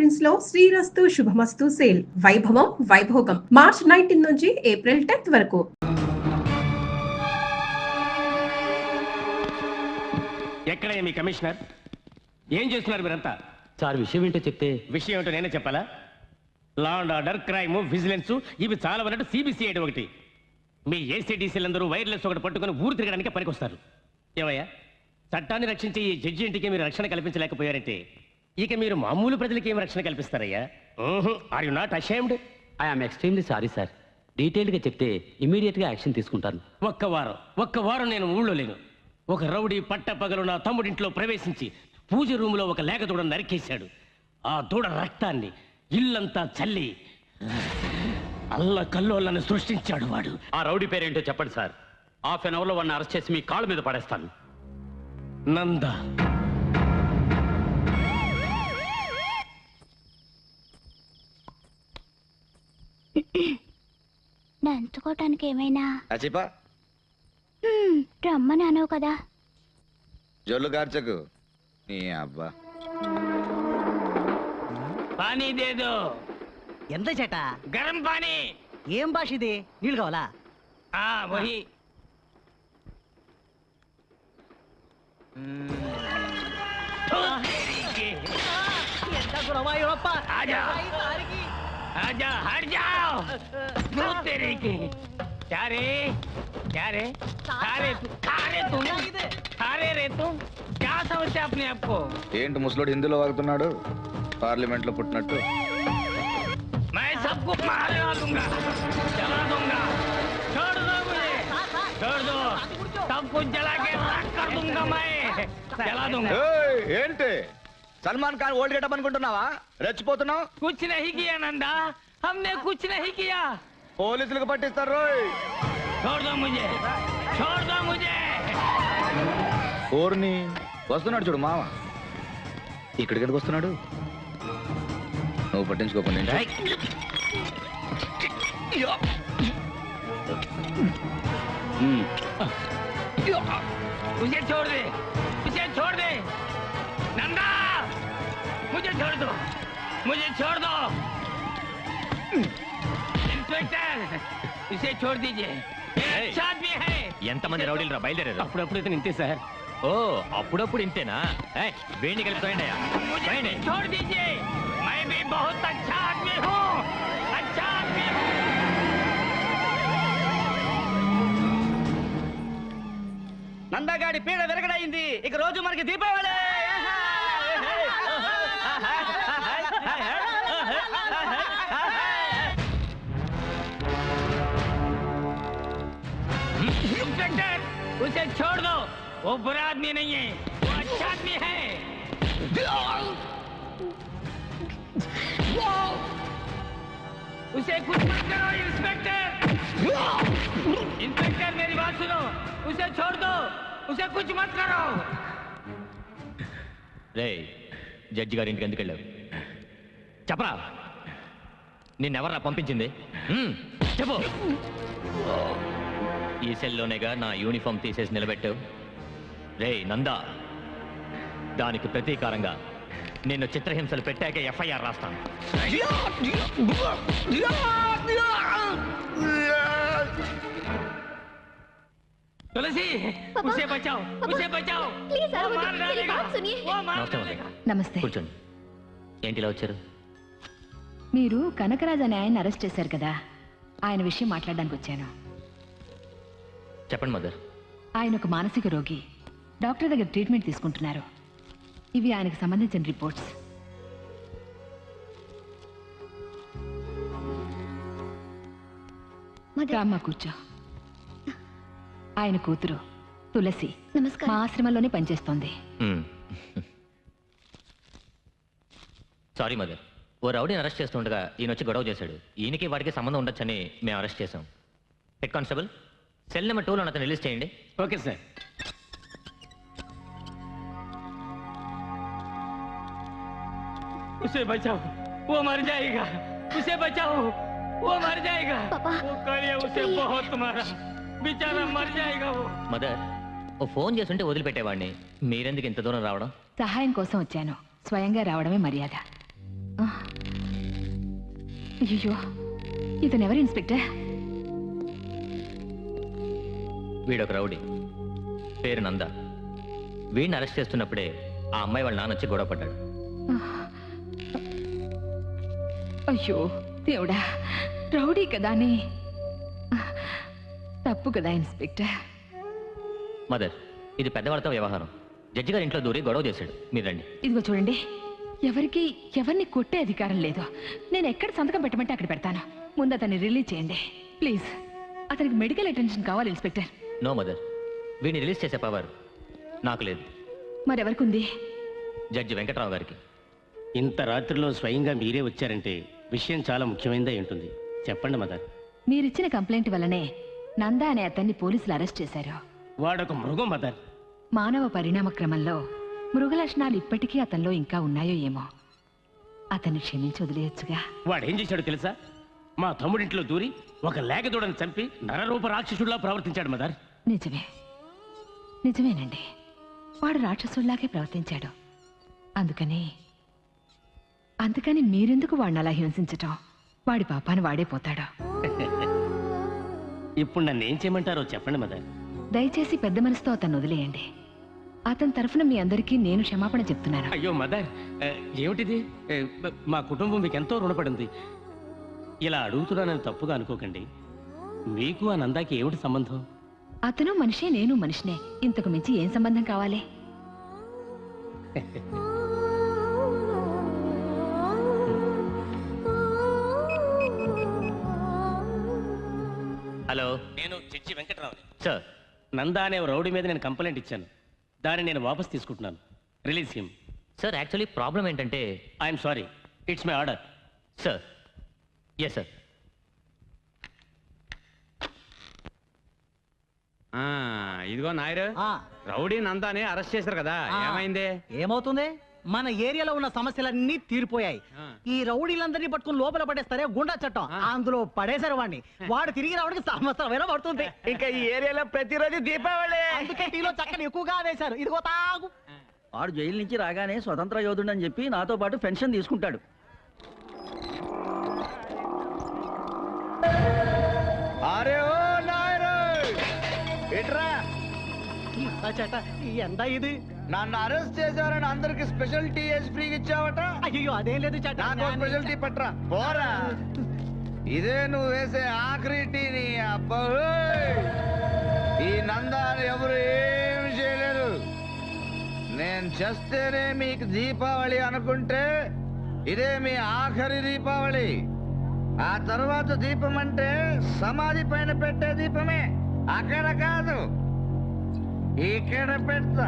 Prince లో శ్రీరస్తు శుభమస్తు sale వైభవం Vaibhogam March 19 నుంచి ఏప్రిల్ 10th వరకు. ఎక్కడ మీ కమిషనర్? ఏం చేస్తున్నారు మీరంతా? సార్ విషయం ఏంటో చెప్తే. విషయం ఏంటో నేనే చెప్పాలా? Law and order, crime, vigilance ఇవి చాలా అన్నట్టు సిబిసిఐడి ఒకటి. మీ ఏసీడీసీలందరూ వైర్లెస్ ఒకటి పట్టుకుని ఊరు తిరగడానికి పనికొస్తారు. ఏమయ్యా, చట్టాన్ని రక్షించే ఈ జడ్జి ఇంటికి మీరు రక్షణ కల్పించలేకపోయారంటే ఇక మీరు మామూలు ప్రజలకి ఏం రక్షణ కల్పిస్తారయ్యా? Are you not ashamed? I'm extremely sorry sir. డీటెయిల్డ్గా చెప్తే ఇమీడియట్గా యాక్షన్ తీసుకుంటాను. ఒక్క వారం నేను ఊళ్ళో లేను. ఒక రౌడీ పట్టపగలు నా తమ్ముడింట్లో ప్రవేశించి పూజ రూములో ఒక లేక దూడ నరికేశాడు. ఆ దూడ రక్తాన్ని ఇల్లంతా చల్లి అల్ల కల్లోలను సృష్టించాడు వాడు. ఆ రౌడీ పేరేంటో చెప్పండి సార్. హాఫ్ అన్ అవర్లో వాడిని అరెస్ట్ చేసి మీ కాళ్ళ మీద పడేస్తాను. నంద. నంచుకోవటానికి ఏమైనా రమ్మని అనవు కదా. జొల్లు కార్చకు నీ అబ్బా. పానీ దేదో. ఎంత చేట? గరం పానీ. ఏం భాష ఇది? నీళ్ళు కావాలా? వహి. आजा हट जाओ। तेरे की क्या रे रे तुम क्या समझते अपने आप को? ఏంటి ముసలోడు హిందీలో వాగుతున్నాడు? పార్లమెంట్ లో పుట్టినట్టు. मैं सबको मारवा दूंगा, जला दूंगा। छोड़ दो मुझे, छोड़ दो। सब कुछ जला के राख कर दूंगा मैं, जला दूंगा। ఏంటి సల్మాన్ ఖాన్ ఓల్డ్ గెటప్ అనుకుంటున్నావా? రెచ్చిపోతున్నావు. कुछ नहीं किया नंदा, हमने कुछ नहीं किया। పోలీసులకు పట్టిస్తారు రోయ్. छोड़ दो मुझे, छोड़ दो मुझे। ఓర్ని వస్తున్నాడు చూడు మామ. ఇక్కడికి ఎందుకు వస్తున్నాడు? నువ్వు పట్టించుకోకుండా मुझे छोड़ दे, मुझे छोड़ दे नंदा, मुझे छोड़ दो, मुझे छोड़ दो। इंस्पेक्टर इसे छोड़ दीजिए, अच्छा आदमी है। ఎంతమంది రౌడీలు రా బయలుదేరారు? అప్పుడప్పుడు ఇతను ఇంతే సార్. ఓ అప్పుడప్పుడు ఇంతేనా? వేణి కలిపి मुझे छोड़ दीजिए, मैं भी बहुत अच्छा आदमी हूँ, अच्छा आदमी हूँ। నందగాడి పీడ విరగడైంది. ఇక రోజు మనకి దీపావళి. इंस्पेक्टर उसे छोड़ दो, वो बुरा आदमी नहीं है, वो अच्छा आदमी है। उसे कुछ मत करो इंस्पेक्टर, इंस्पेक्टर मेरी बात सुनो, उसे छोड़ दो, उसे कुछ मत करो। రే జడ్జి గారి ఇంటికి ఎందుకు వెళ్ళావు? చెప్పరా, నిన్నెవర్రా పంపించింది? చెప్పు. ఈ సెల్లోనేగా నా యూనిఫామ్ తీసేసి నిలబెట్టావు. రే నందా, దానికి ప్రతీకారంగా నిన్ను చిత్రహింసలు పెట్టాక ఎఫ్ఐఆర్ రాస్తాను. तुलसी उसे बचाओ, उसे बचाओ, वो मार डालेगा, वो मार डालेगा। నమస్తే. కూర్చోండి. ఏంటి ఇలా వచ్చారు? మీరు కనకరాజ్ అనే ఆయన అరెస్ట్ చేశారు కదా, ఆయన విషయం మాట్లాడడానికి వచ్చాను. చెప్పండి మదర్. ఆయన ఒక మానసిక రోగి, డాక్టర్ దగ్గర ట్రీట్మెంట్ తీసుకుంటున్నారు. ఇవి ఆయనకు సంబంధించిన రిపోర్ట్స్. రామ్మా కూర్చో. ఆయన కూతురు తులసి మా ఆశ్రమంలోనే పనిచేస్తోంది. సారీ మదర్, ఓ రౌడీని అరెస్ట్ చేస్తుండగా ఈయన వచ్చి గొడవ చేశాడు. ఈయనకి వాడికి సంబంధం ఉండొచ్చని మేము అరెస్ట్ చేశాం. హెడ్ కానిస్టేబుల్, సెల్ నెంబర్ 2లో అతను రిలీజ్ చేయండి. Okay sir. उसे बचाओ, वो मर जाएगा, उसे बचाओ, वो मर जाएगा। वो कालिया उसे बहुत मारा, बेचारा मर जाएगा वो। మదర్, ఓ ఫోన్ చేస్తుంటే వదిలిపెట్టేవాడిని. మీరెందుకు ఇంత దూరం రావడం? సహాయం కోసం వచ్చాను. స్వయంగా రావడమే మర్యాద. అయ్యో, ఇతను ఎవరు ఇన్స్పెక్టర్? వీడొక రౌడీ, పేరు నంద. వీడిని అరెస్ట్ చేస్తున్నప్పుడే ఆ అమ్మాయి వాళ్ళ నాన్న వచ్చి గొడవ పడ్డాడు. అయ్యో దేవుడా, రౌడీ కదా అని. తప్పు కదా ఇన్స్పెక్టర్. మదర్, ఇది పెద్దవాళ్ళతో వ్యవహారం. జడ్జి గారి ఇంట్లో దూరి గొడవ చేశాడు. మీరు రండి. ఇదిగో చూడండి, ఎవరిని కొట్టే అధికారం లేదు. నేను ఎక్కడ సంతకం పెట్టమంటే అక్కడ పెడతాను. ముందు అతన్ని రిలీజ్ చేయండి ప్లీజ్. అతనికి మెడికల్ అటెన్షన్ కావాలి ఇన్స్పెక్టర్. నో మదర్, వీడిని రిలీజ్ చేసే పవర్ నాకు లేదు. మరెవరికి ఉంది? జడ్జి వెంకట్రావు గారికి. ఇంత రాత్రిలో స్వయంగా మీరే వచ్చారంటే విషయం చాలా ముఖ్యమైనదే ఉంటుంది. చెప్పండి మదర్. మీరిచ్చిన కంప్లైంట్ వల్లనే నందా అనే అతన్ని పోలీసులు అరెస్ట్ చేశారు. వాడొక మృగం మదర్. మానవ పరిణామ క్రమంలో మృగ లక్షణాలు ఇప్పటికీ అతనిలో ఇంకా ఉన్నాయో ఏమో. అతన్ని క్షమించి వదిలేయచ్చుగా. వాడేం చేశాడో తెలుసా? మా తమ్ముడింట్లో దూరి ఒక లేగదూడని చంపి నరరూప రాక్షసుడిలా ప్రవర్తించాడు మదర్. నిజమేనండి, వాడు రాక్షసుల్లాగే ప్రవర్తించాడు. అందుకని మీరెందుకు వాడిని అలా హింసించటం? వాడి పాపాన్ని వాడే పోతాడు. ఇప్పుడు నన్ను ఏం చేయమంటారో చెప్పండి మదర్. దయచేసి పెద్ద మనసుతో అతన్ని వదిలేయండి. అతని తరఫున మీ అందరికీ నేను క్షమాపణ చెప్తున్నాను. అయ్యో మదర్, ఏమిటిది? మా కుటుంబం మీకు ఎంతో రుణపడింది. ఇలా అడుగుతున్నానని తప్పుగా అనుకోకండి. మీకు ఆ నందాకి ఏమిటి సంబంధం? అతను మనిషే, నేను మనిషినే. ఇంతకు మించి ఏం సంబంధం కావాలి? హలో, నేను జడ్జి వెంకట్రావు. సార్. నందా అనే రౌడీ మీద నేను కంప్లైంట్ ఇచ్చాను. దాన్ని నేను వాపస్ తీసుకుంటున్నాను. Release him. Sir, actually problem ఏంటంటే... I'm sorry, it's my order. Sir. Yes sir. ఇదిగో నాయరు, రౌడీ నందాని అరెస్ట్ చేశారు కదా, ఏమైంది? ఏమవుతుంది? మన ఏరియాలో ఉన్న సమస్యలన్నీ తీరిపోయాయి. ఈ రౌడీలందరినీ పట్టుకుని లోపల పడేస్తారే గుండా చట్టం, అందులో పడేశారు వాడిని. వాడు తిరిగి రావడానికి సంవత్సరం పడుతుంది. ఇంకా ఈ ఏరియాలో ప్రతిరోజు దీపావళి. అందుకే టీలో చక్కని ఎక్కువగా వేశారు. ఇదిగో తాగు. వాడు జైలు నుంచి రాగానే స్వతంత్ర యోధుడు అని చెప్పి నాతో పాటు పెన్షన్ తీసుకుంటాడు. అరే ఓ నాయరు, ఇట్రా. చట ఎంత ఇది? నన్ను అరెస్ట్ చేశారని అందరికి స్పెషల్ టీ వేసి ఫ్రీగా ఇచ్చావట. అయ్యో అదేం లేదు చట. నాకు స్పెషల్ టీ పట్రా. పోరా, ఇదే నువ్వు వేసే ఆఖరి టీ. నీ అబ్బా, ఈ నందాన్ని ఎవరు ఏమి చేయలేరు. నేను చేస్తేనే మీకు దీపావళి అనుకుంటే ఇదే మీ ఆఖరి దీపావళి. ఆ తర్వాత దీపం అంటే సమాధి పైన పెట్టే దీపమే. అక్కడ కాదు, ఇక్కడ పెడతా.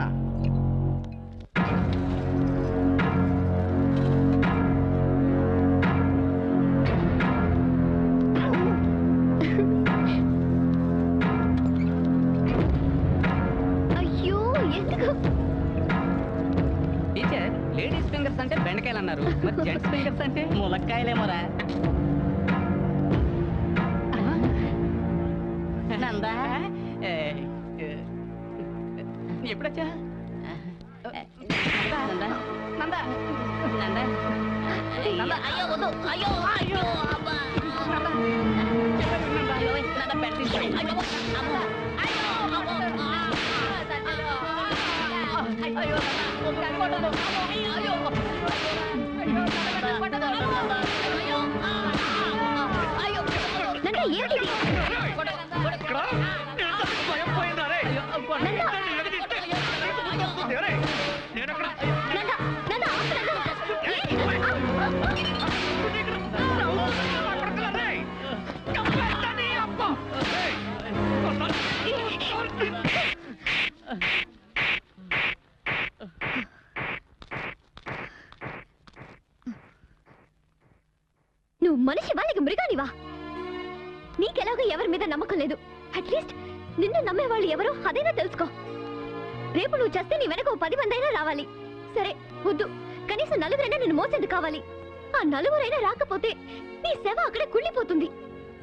అయ్యో ఎందుకు? టీచర్, లేడీస్ ఫింగర్స్ అంటే బెండకాయలు అన్నారు, మరి జెంట్స్ ఫింగర్స్ అంటే ములక్కాయలేమోరా. నందా ఎప్పుడొచ్చా? నందా నందా నందా నందా, అయ్యో వద్దు, అయ్యో అయ్యో అబ్బా, నందా పెట్టి అయ్యో అబ్బా, అయ్యో అయ్యో నువ్వు మనిషి వాళ్ళకి మృగానివా? నీకెలాగో ఎవరి మీద నమ్మకం లేదు. అట్లీస్ట్ నిన్ను నమ్మేవాళ్ళు ఎవరో అదైనా తెలుసుకో. రేపు నువ్వు చేస్తే నీ వెనక 10 మంది అయినా రావాలి. సరే వద్దు, కనీసం 4 నిన్ను మోసేది కావాలి. ఆ 4 రాకపోతే నీ సేవ అక్కడే కుళ్ళిపోతుంది.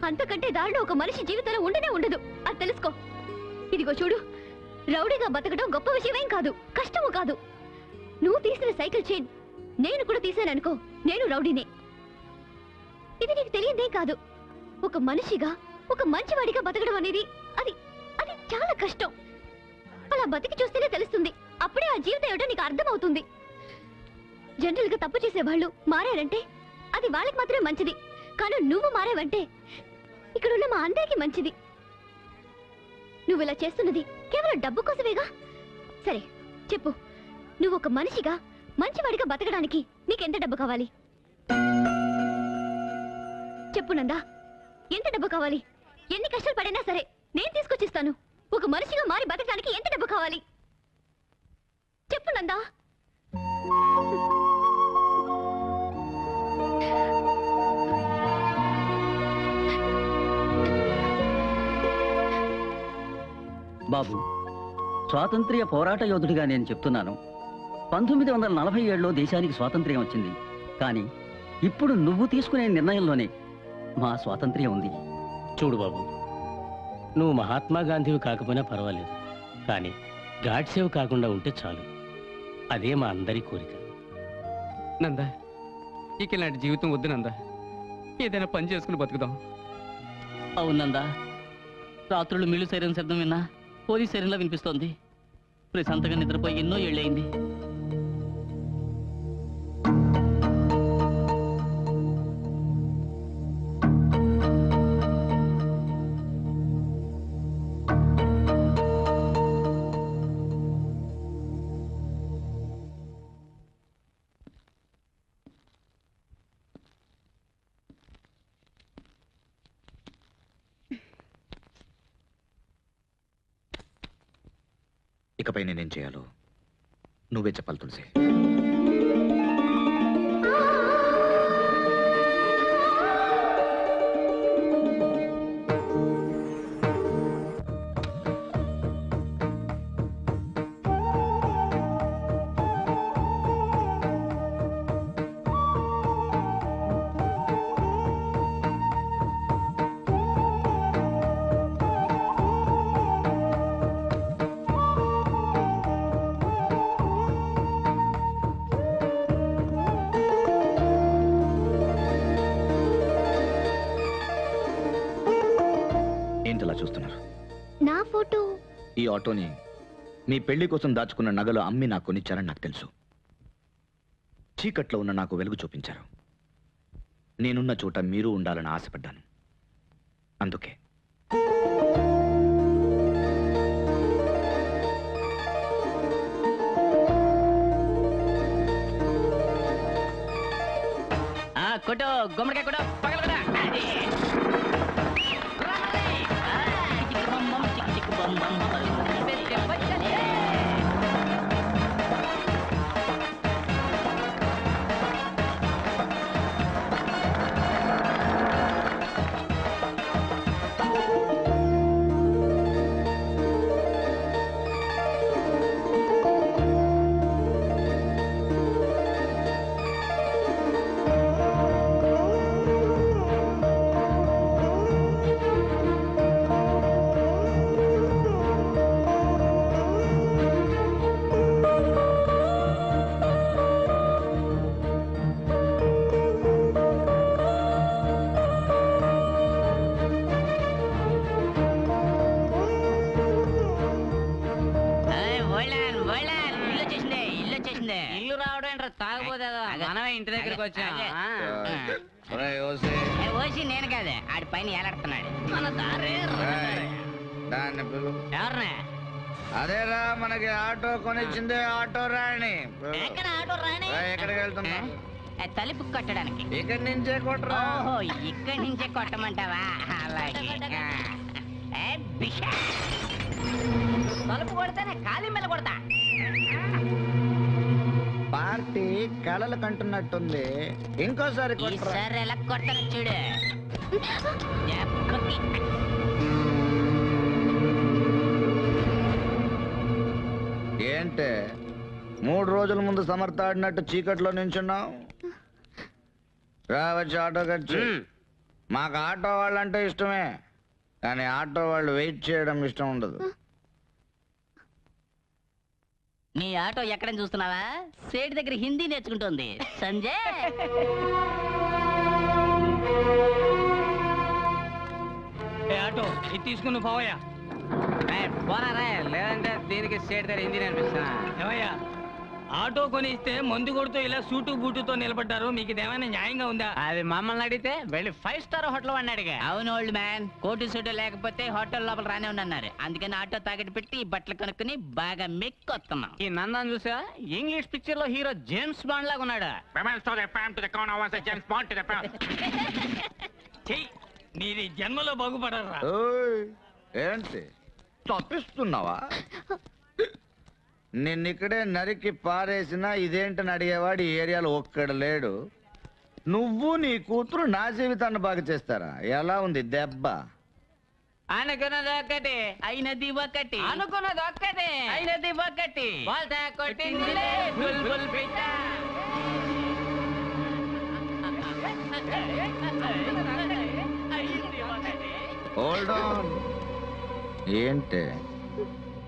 అంతకంటే దారిలో ఒక మనిషి జీవితంలో ఉండనే ఉండదు. అది తెలుసుకో. ఇదిగో చూడు, రౌడీగా బతకడం గొప్ప విషయమేం కాదు, కష్టము కాదు. నువ్వు తీసిన సైకిల్ చైన్ నేను కూడా తీసాననుకో, నేను రౌడీనే. ఇది నీకు తెలియదే కాదు. ఒక మనిషిగా, ఒక మంచివాడిగా బతకడం అనేది అది అది చాలా కష్టం. అలా బతికి చూస్తేనే తెలుస్తుంది. అప్పుడే ఆ జీవితం ఏమిటో నీకు అర్థమవుతుంది. జనరల్ గా తప్పు చేసేవాళ్ళు మారారంటే అది వాళ్ళకి మాత్రమే మంచిది. కానీ నువ్వు మారావంటే ఇక్కడ ఉన్న మా అందరికీ మంచిది. నువ్వు ఇలా చేస్తున్నది కేవలం డబ్బు కోసమేగా? సరే చెప్పు, నువ్వు ఒక మనిషిగా మంచివాడిగా బతకడానికి నీకెంత డబ్బు కావాలి? చెప్పు నందా, ఎంత డబ్బు కావాలి? ఎన్ని కష్టాలు పడినా సరే నేను తీసుకొచ్చిస్తాను. ఒక మనిషిగా మారి బతకడానికి ఎంత డబ్బు కావాలి చెప్పు నందా. బాబు, స్వాతంత్ర్య పోరాట యోధుడిగా నేను చెప్తున్నాను. 1947లో దేశానికి స్వాతంత్ర్యం వచ్చింది. కానీ ఇప్పుడు నువ్వు తీసుకునే నిర్ణయంలోనే మా స్వాతంత్ర్యం ఉంది. చూడు బాబు, నువ్వు మహాత్మా గాంధీవి కాకపోయినా పర్వాలేదు, కానీ గాడ్సేవ్ కాకుండా ఉంటే చాలు. అదే మా అందరి కోరిక. నందా, ఇక ఇలాంటి జీవితం వద్దు నందా. ఏదైనా పని చేసుకుని బతుకుదాం. అవునందా, రాత్రులు మిల్లు సైరన్ శబ్దం విన్నా పోలీస్ సైరన్లా వినిపిస్తోంది. ప్రశాంతంగా నిద్రపోయి ఎన్నో ఏళ్ళయింది. ఇకపై నేనేం చేయాలో నువ్వే చెప్పాలి తులసి. ఏంటలా చూస్తున్నారు? నా ఫోటో. ఈ ఆటోని మీ పెళ్లి కోసం దాచుకున్న నగలు అమ్మి నాకు కొనిచ్చారని నాకు తెలుసు. చీకట్లో ఉన్న నాకు వెలుగు చూపించారు. నేనున్న చోట మీరు ఉండాలని ఆశపడ్డాను. అందుకే కొట్టు, గుమ్మడికాయ కొట్టు, పగలు కూడా. ఇల్లు రావడం ఏంట్రా తాగబోదే, మనమే ఇంటి దగ్గరికి వచ్చాం. ఓసి నేను కాదే, ఆడి పైన ఏలాడుతున్నాడు. మన దారి ఎవరినే? అదేరా మనకి ఆటో కొనిచ్చింది, ఆటో రాణి. ఎక్కడ ఆటో రాణి? ఎక్కడికి వెళ్తున్నా? తలుపు కొట్టడానికి. ఇక్కడి నుంచే కొట్టరా? ఓహో, ఇక్కడి నుంచే కొట్టమంటావా? అలాగే. తలుపు కొడితేనే ఖాళీ మీద కొడతా. పార్టీ కళలు కంటున్నట్టుంది, ఇంకోసారి ఈసారి ఎలా కొడతాను చూడు. ఏంటే 3 రోజుల ముందు సమర్థాడినట్టు చీకట్లో నించున్నావు? రావచ్చు ఆటో ఖర్చు. మాకు ఆటో వాళ్ళంటే ఇష్టమే, కానీ ఆటో వాళ్ళు వెయిట్ చేయడం ఇష్టం ఉండదు. నీ ఆటో ఎక్కడని చూస్తున్నావా? సేటు దగ్గర హిందీ నేర్చుకుంటోంది సంజయ్. ఆటో ఇది తీసుకుని పోవయ్యా. పోనారా, లేదంటే దీనికి సేటు దగ్గర హిందీ నేర్పిస్తున్నా. ఏమయ్యా, ఆటో కొని ఇస్తే మందు కొడుతూ ఇలా సూటు బూటుతో నిలబడ్డారు, మీకు ఇదేమైనా న్యాయంగా ఉందా? అది మమ్మల్ని అడిగితే వెళ్ళి 5 స్టార్ హోటల్ వాడిని అడిగా. అవును ఓల్డ్ మ్యాన్, కోటు సూటు లేకపోతే హోటల్ లోపల రానే ఉండన్నారు. అందుకని ఆటో తాకట్టు పెట్టి ఈ బట్టలు కొనుక్కుని బాగా మెక్కొస్తున్నాం. ఈ నందాన్ని చూసా, ఇంగ్లీష్ పిక్చర్ లో హీరో జేమ్స్ బాండ్ లాగా ఉన్నాడు. నీది జన్మలో బాగుపడరా. ఏంటి తప్పిస్తున్నావా? నిన్నిక్కడే నరికి పారేసినా ఇదేంటని అడిగేవాడు ఈ ఏరియాలో ఒక్కడు లేడు. నువ్వు నీ కూతురు నా జీవితాన్ని బాగా చేస్తారా? ఎలా ఉంది దెబ్బ? అనుకున్నది ఒక్కటి అయినది ఒకటి, అనుకున్నది ఒక్కటి అయినది ఒకటి. కొట్టిందిలే బుల్బుల్ పిట్ట. Hold on. ఏంటే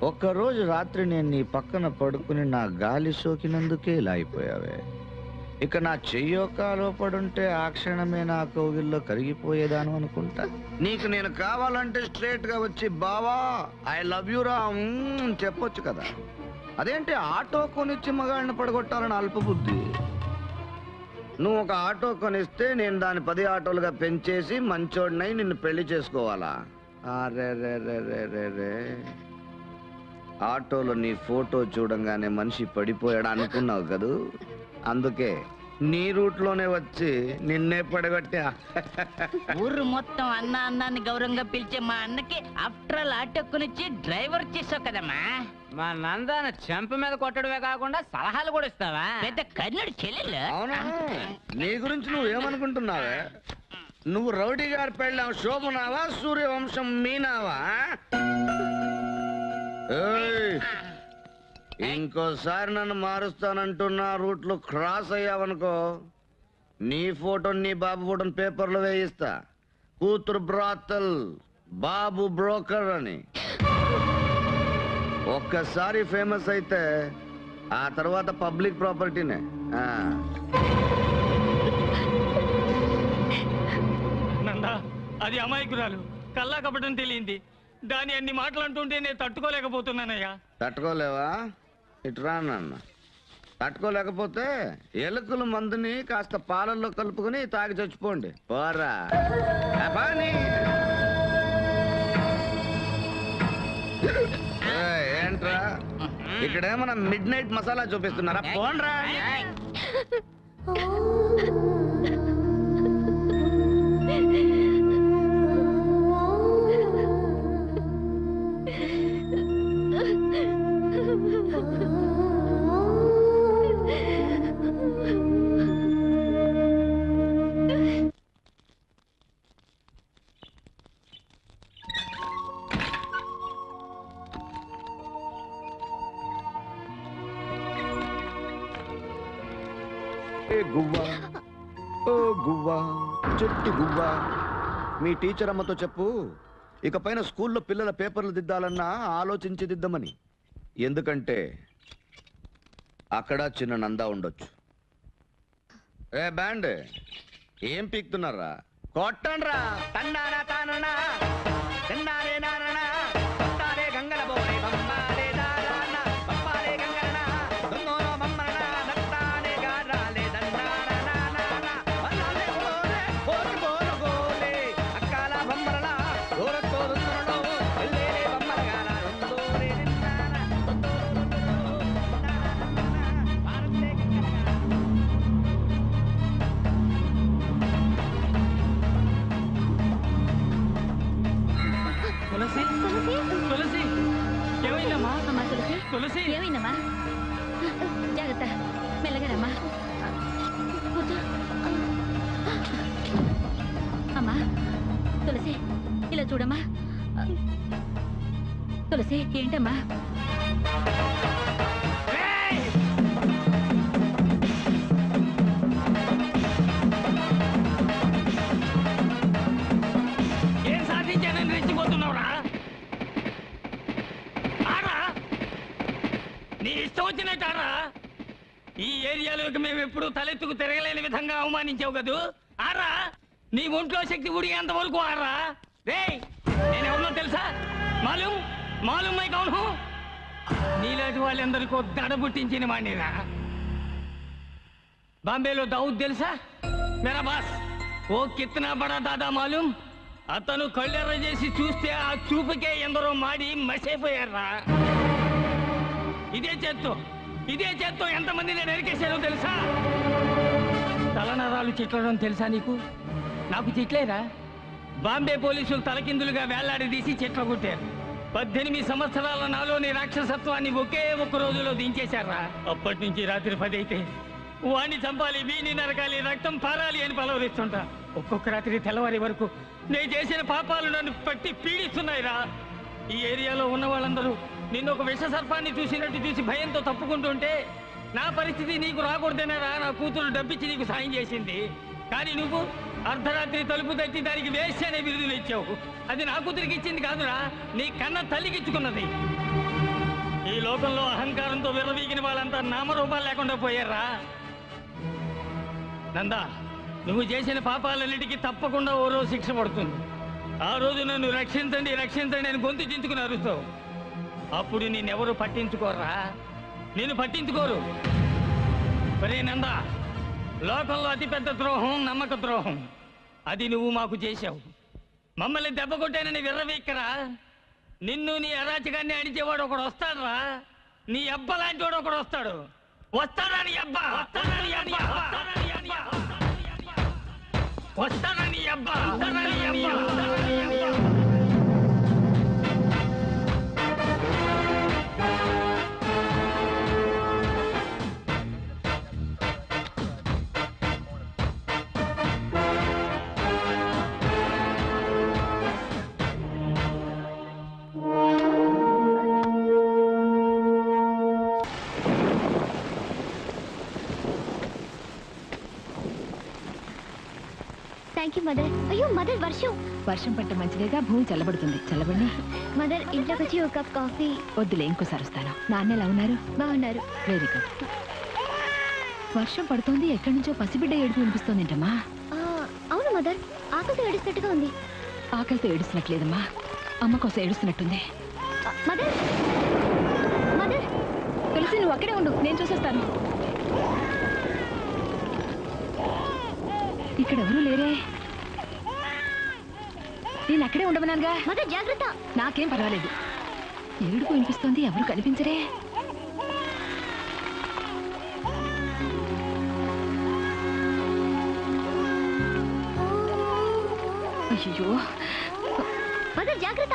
ఒక్కరోజు రాత్రి నేను నీ పక్కన పడుకుని నా గాలి సోకినందుకే ఇలా అయిపోయావే. ఇక నా చెయ్యో కాలో పడుంటే ఆ క్షణమే నా కోగిల్లో కరిగిపోయేదాను అనుకుంటా. నీకు నేను కావాలంటే స్ట్రేట్ గా వచ్చి బావా ఐ లవ్ యూ రా చెప్పొచ్చు కదా. అదేంటి ఆటో కొనిచ్చి మగాళ్ళని పడగొట్టాలని అల్పబుద్ధి. నువ్వు ఒక ఆటో కొనిస్తే నేను దాన్ని 10 ఆటోలుగా పెంచేసి మంచోడినై నిన్ను పెళ్లి చేసుకోవాలా? అరే రే రే రే రే రే. ఆటోలో నీ ఫోటో చూడంగానే మనిషి పడిపోయాడు అనుకున్నావు కదూ, అందుకే నీ రూట్లోనే వచ్చి నిన్నే పడగొట్టా. ఊరు మొత్తం అన్న అన్నాన్ని గౌరవంగా పిలిచే మా అన్నకి ఆఫ్టర్ ఆల్ ఆటో కొనిచ్చి డ్రైవర్ చేసావు కదమ్మా. మా నందాన చెంప మీద కొట్టడమే కాకుండా సలహాలు కూడా ఇస్తావా? పెద్ద కర్ణుడు చెల్లెలు. అవునా? నీ గురించి నువ్వేమనుకుంటున్నావే? నువ్వు రౌడీ గారి పెళ్ళాం శోభనావా, సూర్యవంశం మీనావా? ఇంకోసారి నన్ను మారుస్తానంటున్నా రూట్లో క్రాస్ అయ్యావనుకో నీ ఫోటో నీ బాబు ఫోటోని పేపర్లో వేయిస్తా. కూతురు బ్రాతల్, బాబు బ్రోకర్ అని. ఒక్కసారి ఫేమస్ అయితే ఆ తర్వాత పబ్లిక్ ప్రాపర్టీనే. నందా, అది అమాయకురాలు, కల్లా కపటం తెలియంది. దాని అన్ని మాటలు అంటుంటే నేను తట్టుకోలేకపోతున్నానయ్యా. తట్టుకోలేవా? ఇటురా నాన్న. తట్టుకోలేకపోతే ఎలుకల మందుని కాస్త పాలల్లో కలుపుకొని తాగి చచ్చిపోండి. పోరా ఏంట్రా ఇక్కడేమన్నా మిడ్ నైట్ మసాలా చూపిస్తున్నారా? పోన్రా. గువ్వా ఓ గువ్వా చెట్టు గువ్వా, మీ టీచర్ అమ్మతో చెప్పు ఇకపైన స్కూల్లో పిల్లల పేపర్లు దిద్దాలన్నా ఆలోచించి దిద్దమని. ఎందుకంటే అక్కడ చిన్న నందా ఉండొచ్చు. ఏ బ్యాండ్ ఏం పీక్తున్నారా? కొట్టండ్రా. తన్నానా తాననా తన్నానే నాననా కొట్టాలే గంగల బోరే బొమ్మాలే దారాన బొమ్మాలే గంగలనా దొంగోనో బొమ్మలనా దత్తానే గారాలే దన్నానా నానా వన్నాలే ఓరే ఓరి బోరు గోలే అక్కాల బొమ్మలనా ఓర తోరున్ననో ఎల్లేలే బొమ్మల గారా దొంగోరే నిన్నానా భారతే తులసి, తులసి, ఏమైందమ్మా? అమ్మా తులసి, తులసి, ఏమైందమ్మా? జాగ్రత్త, మెల్లగారమ్మా. కూర్చో. అమ్మా తులసి, ఇలా చూడమ్మా. తులసి, ఏంటమ్మా? ఏం సాధించానని రెచ్చిపోతున్నావురా? ఆరా, నీ ఇష్టం వచ్చి ఏరియాలోకి మేము ఎప్పుడు తలెత్తుకు తిరగలేని విధంగా అవమానించావు కదూ ఆరా నీ ఒంట్లో శక్తి ఉడిగేంత వరకు ఆరా రేయ్ నేనెవరినో తెలుసా మాలూం మాలూం మై కౌన్ హూ నీలాంటి వాళ్ళందరికీ దడ పుట్టించిన వాడినిరా బాంబేలో దావుద్ తెలుసా మేరా బాస్ ఓ కిత్నా బడా దాదా మాలూం అతను కళ్ళెర్ర చేసి చూస్తే ఆ చూపుకే ఎందరో మాడి మసైపోయారా ఇదే చేత్తో ఎంతమంది నేను ఎరికేశానో తెలుసా తలనరాలు చిట్లడం తెలుసా నీకు నాకు చిట్లేరా బాంబే పోలీసులు తలకిందులుగా వేలాడదీసి చిట్ల కొట్టారు 18 సంవత్సరాల నాలోని రాక్షసత్వాన్ని ఒకే ఒక్క రోజులో దించేశారా అప్పటి నుంచి రాత్రి 10 అయితే వాణ్ణి చంపాలి వీణి నరకాలి రక్తం పారాలి అని పలవరిస్తుంటా ఒక్కొక్క రాత్రి తెల్లవారి వరకు నేను చేసిన పాపాలు నన్ను పట్టి పీడిస్తున్నాయిరా ఈ ఏరియాలో ఉన్న వాళ్ళందరూ నిన్ను ఒక విష సర్పాన్ని చూసినట్టు చూసి భయంతో తప్పుకుంటుంటే నా పరిస్థితి నీకు రాకూడదనేరా నా కూతురు డబ్బిచ్చి నీకు సాయం చేసింది కానీ నువ్వు అర్ధరాత్రి తలుపు తట్టి దానికి వేస్ట్ అనే బిరుదులు ఇచ్చావు అది నా కూతురికి ఇచ్చింది కాదురా నీ కన్న తల్లికిచ్చుకున్నది ఈ లోకంలో అహంకారంతో విర్రవీగిన వాళ్ళంతా నామరూపాలు లేకుండా పోయారా నందా నువ్వు చేసిన పాపాలన్నిటికీ తప్పకుండా ఓ రోజు శిక్ష పడుతుంది ఆ రోజు నన్ను రక్షించండి రక్షించండి అని గొంతు చించుకుని అరుస్తావు అప్పుడు నిన్నెవరు పట్టించుకోరా నేను పట్టించుకోరు ఒరే నందా లోకంలో అతిపెద్ద ద్రోహం నమ్మక ద్రోహం అది నువ్వు మాకు చేశావు మమ్మల్ని దెబ్బ కొట్టానని విర్రవీక్కరా నిన్ను నీ అరాచకాన్ని అడిచేవాడు ఒకడు వస్తాడురా నీ అబ్బ లాంటి వాడు ఒకడు వస్తాడు వస్తాడా నీ అబ్బా వస్తాడా నీ అబ్బా వస్తాడా నీ అబ్బా వస్తాడా నీ అబ్బా థ్యాంక్ యూ మదర్. అయ్యో మదర్ వర్షం పట్ట మంచిదేగా భూమి చల్లబడుతుంది చల్లబడి మదర్ ఇంట్లోకి వచ్చి ఒక కప్ కాఫీ. వద్దులే ఇంకోసారి వస్తాను. నాన్న ఎలా ఉన్నారు? బాగున్నారు. Very good. వర్షం పడుతోంది ఎక్కడి నుంచో పసిబిడ్డ ఏడుపు వినిపిస్తోంది ఏంటమ్మా? అవును మదర్ ఆకలితో ఏడుస్తున్నట్టుగా ఉంది. ఆకలితో ఏడుస్తున్నట్లేదమ్మా అమ్మ కోసం ఏడుస్తున్నట్టుంది. మదర్ మదర్ తులసి నువ్వు అక్కడే ఉండు నేను చూసొస్తాను. ఇక్కడ ఎవరూ లేరే. నేను అక్కడే ఉండమన్నానుగా. మదర్ జాగ్రత్త. నాకేం పర్వాలేదు. ఏడుపు వినిపిస్తోంది ఎవరు కనిపించరే. అయ్యో మదర్ జాగ్రత్త.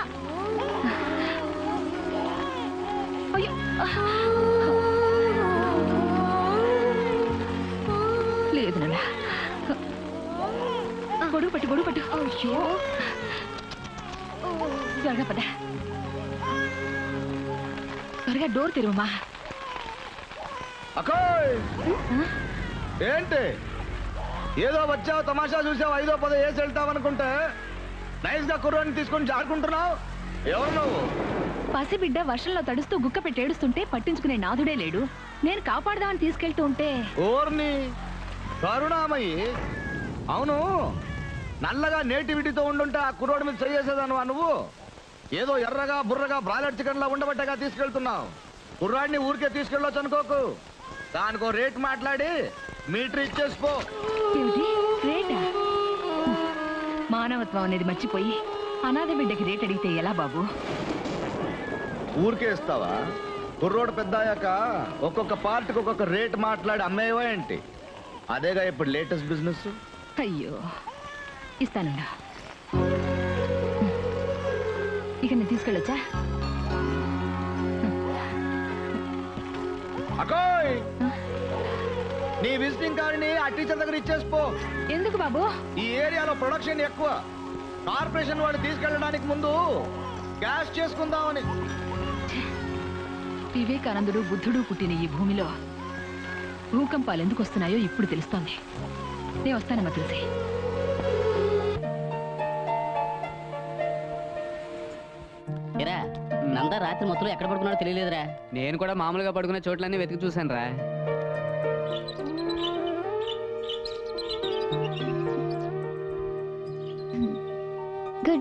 అయ్యో లేదు నాన్న గొడుగు పట్టు. అయ్యో త్వరగా పద. త్వరగా డోర్ తెరువమ్మా. ఏంటి ఏదో వచ్చావు తమాషా చూసావు 5ో 10 వేసి వెళ్తావనుకుంటే నైస్ గా కుర్రాన్ని తీసుకొని జారుకుంటున్నావు. ఎవరు నువ్వు? పసిబిడ్డ వర్షంలో తడుస్తూ గుక్క పెట్టి ఏడుస్తుంటే పట్టించుకునే నాథుడే లేడు. నేను కాపాడదామని తీసుకెళ్తూ ఉంటే ఓర్ని కరుణామయ్యి. అవును నల్లగా నేటివిటీతో ఉండుంటే ఆ కుర్రోడి మీద చేసేదానువా నువ్వు? ఏదో ఎర్రగా బుర్రగా బ్రాయిలర్ చికెన్ లా ఉండబట్టగా తీసుకెళ్తున్నావు. కుర్రాడిని ఊరికే తీసుకెళ్ళొచ్చు అనుకోకు. దానికో రేట్ మాట్లాడి మీటర్ ఇచ్చేసిపో. రేటా? మానవత్వం అనేది మర్చిపోయి అనాథ బిడ్డకి రేట్ అడిగితే ఎలా బాబు? ఊరికే ఇస్తావా? కుర్రోడు పెద్ద అయ్యాక ఒక్కొక్క పార్ట్కి ఒక్కొక్క రేట్ మాట్లాడి అమ్మేవా ఏంటి? అదేగా ఇప్పుడు లేటెస్ట్ బిజినెస్. అయ్యో ఇస్తానుండా. ఇక నేను తీసుకెళ్ళొచ్చా? అకోయ్ నీ విజిటింగ్ కార్డుని ఆ టీచర్ దగ్గర ఇచ్చేసిపో. ఎందుకు బాబు? ఈ ఏరియాలో ప్రొడక్షన్ ఎక్కువ. కార్పొరేషన్ వాడు తీసుకెళ్ళడానికి ముందు క్యాష్ చేసుకుందామని. వివేకానందుడు బుద్ధుడు పుట్టిన ఈ భూమిలో భూకంపాలు ఎందుకు వస్తున్నాయో ఇప్పుడు తెలుస్తోంది. నేను వస్తానమ్మా తులసి. నందా రాత్రి మొత్తం ఎక్కడ పడుకున్నాడో తెలియలేదురా. నేను కూడా మామూలుగా పడుకునే చోట్లన్నీ వెతికి చూశాను రా.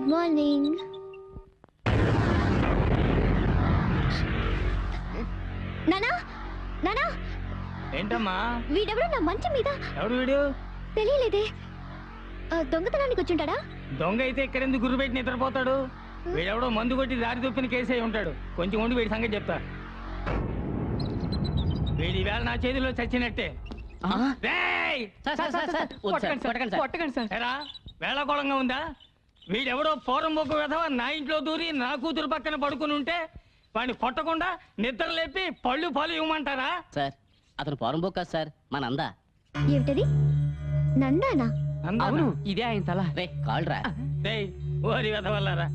Good morning. నానా నానా, ఏంటమ్మా? వీడెవడో నా మంచం మీద. ఎవడు వీడు? తెలియలేదే. దొంగతనానికి వచ్చుంటాడా? దొంగ అయితే ఇక్కడెందుకు గుర్రు పెట్టి నిద్రపోతాడు? వీడెవడో మందు కొట్టి దారి తప్పిన కేసు అయి ఉంటాడు. కొంచెం ఉండి వీడి సంగతి చెప్తా. వీడి వేళ నా చేతిలో చచ్చినట్టే. రేయ్! కొట్టకండి సార్. ఎరా, వేళకోళంగా ఉందా? వీడెవడో ఫోరం బొగ్గు వెధవ నా ఇంట్లో దూరి నా కూతురు పక్కన పడుకుని ఉంటే వాడిని కొట్టకుండా నిద్ర లేపి పళ్ళు పాలు ఇవ్వమంటారా? సార్, అతను పోరం బొక్క సార్, మా నందా. ఏమిటది? నందానా? అవును, ఇదే ఆయన తల. రే కాల్రా. రేయ్, ఓరి వెధవల్లారా,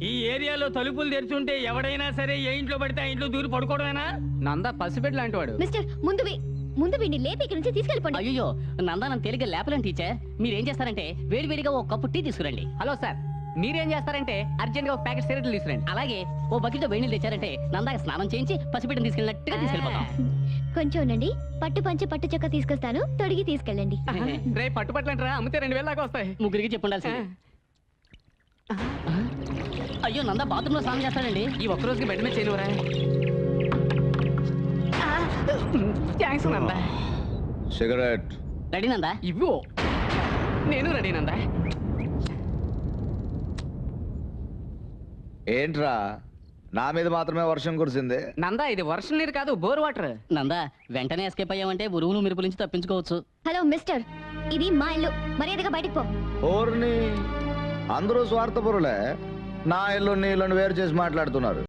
ఈ ఏరియాలో తలుపులు తెరుచుంటే ఎవడైనా సరే ఏ ఇంట్లో పడితే ఆ ఇంట్లో దూరి పడుకోవడమేనా? నందా పసిబిడ్డ లాంటి వాడు. మిస్టర్, ముందు వీడిని లేపి ఇక్కడి నుంచి తీసుకెళ్ళిపోండి. అయ్యో, నందా నన్ను తేలిగ్గా లేపలేను టీచర్. మీరేం చేస్తారంటే వేడివేడిగా ఒక కప్పు టీ తీసుకురండి. హలో సార్, మీరేం చేస్తారంటే అర్జెంట్ గా ఒక ప్యాకెట్ సిగరెట్లు తీసుకురండి. అలాగే ఓ బకెట్ వేడి నీళ్ళు తెచ్చారంటే నందాకి స్నానం చేయించి పసిబిడ్డను తీసుకెళ్ళినట్టుగా తీసుకెళ్ళిపోతాం. కొంచెం ఉండండి, పట్టు పంచి పట్టు చొక్క తీసుకొస్తాను, తొడిగి తీసుకెళ్ళండి. రే పట్టుపట్లంటారా, అమ్మితే 2000 దాకా వస్తాయి. ముగ్గురికి చెప్పుండాల్సింది. అయ్యో, నందా బాత్రూమ్ లో స్నానం చేస్తాడండి. ఈ ఒక్క రోజుకి బెడ్ మీద చేయనురా. Thanks Nanda. Cigarette ready Nanda? ఇవ్వు. నేను రెడీ నందా. ఏంట్రా, నా మీద మాత్రమే వర్షం కురిసింది? నందా, ఇది వర్షం నీరు కాదు, బోర్ వాటర్. నందా, వెంటనే ఎస్కేప్ అయ్యామంటే ఉరువులు మెరుపుల నుంచి తప్పించుకోవచ్చు. హలో మిస్టర్, ఇది మా ఇల్లు, మర్యాదగా బయటికి పో. ఓర్ని, అందరూ స్వార్థపరులే. నా ఇల్లు నీ ఇల్లుని వేరు చేసి మాట్లాడుతున్నారు.